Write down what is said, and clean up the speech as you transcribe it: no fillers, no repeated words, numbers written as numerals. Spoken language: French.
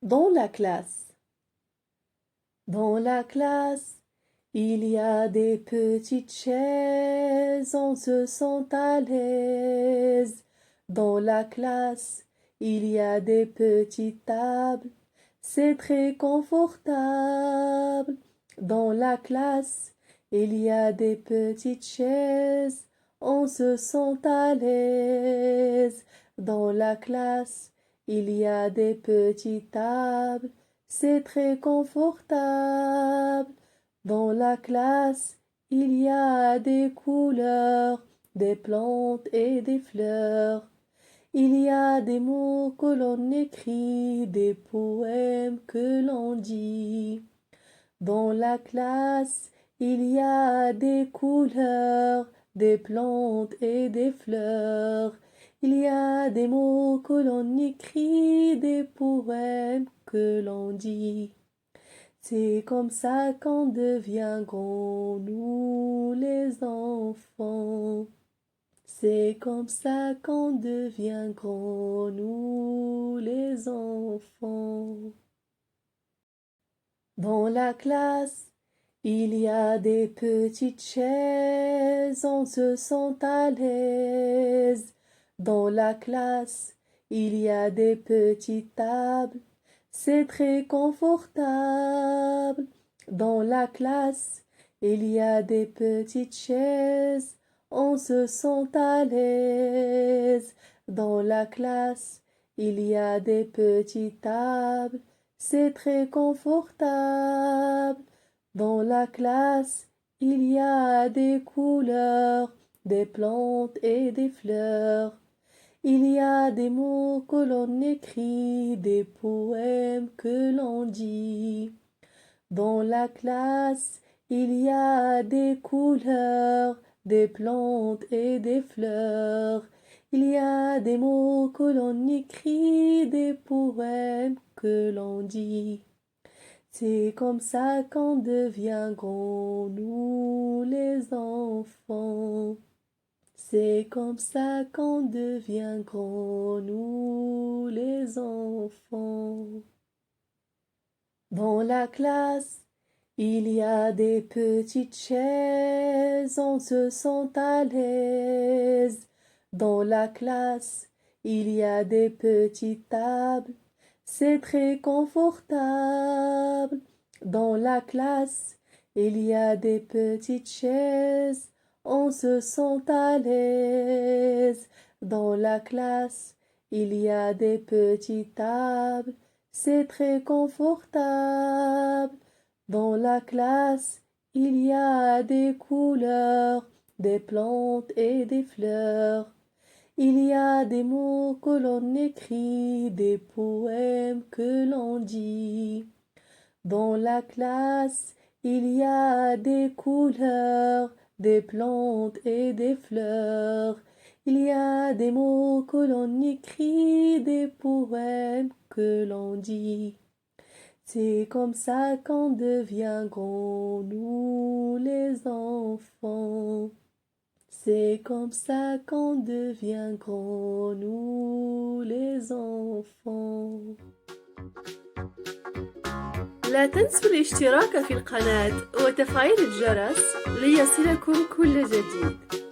Dans la classe. Dans la classe, il y a des petites chaises, on se sent à l'aise. Dans la classe, il y a des petites tables, c'est très confortable. Dans la classe, il y a des petites chaises, on se sent à l'aise. Dans la classe, il y a des petites tables, c'est très confortable. Dans la classe, il y a des couleurs, des plantes et des fleurs. Il y a des mots que l'on écrit, des poèmes que l'on dit. Dans la classe, il y a des couleurs, des plantes et des fleurs. Il y a des mots que l'on écrit, des poèmes que l'on dit. C'est comme ça qu'on devient grand, nous les enfants. C'est comme ça qu'on devient grand, nous les enfants. Dans la classe, il y a des petites chaises, on se sent à l'aise. Dans la classe, il y a des petites tables, c'est très confortable. Dans la classe, il y a des petites chaises, on se sent à l'aise. Dans la classe, il y a des petites tables, c'est très confortable. Dans la classe, il y a des couleurs, des plantes et des fleurs. Il y a des mots que l'on écrit, des poèmes que l'on dit. Dans la classe, il y a des couleurs, des plantes et des fleurs. Il y a des mots que l'on écrit, des poèmes que l'on dit. C'est comme ça qu'on devient grand, nous les enfants. C'est comme ça qu'on devient grand, nous les enfants. Dans la classe, il y a des petites chaises, on se sent à l'aise. Dans la classe, il y a des petites tables, c'est très confortable. Dans la classe, il y a des petites chaises, on se sent à l'aise. Dans la classe, il y a des petites tables, c'est très confortable. Dans la classe, il y a des couleurs, des plantes et des fleurs. Il y a des mots que l'on écrit, des poèmes que l'on dit. Dans la classe, il y a des couleurs, des plantes et des fleurs. Il y a des mots que l'on écrit, des poèmes que l'on dit. C'est comme ça qu'on devient grand, nous les enfants. C'est comme ça qu'on devient grand, nous les enfants. لا تنسوا الاشتراك في القناة وتفعيل الجرس ليصلكم كل جديد.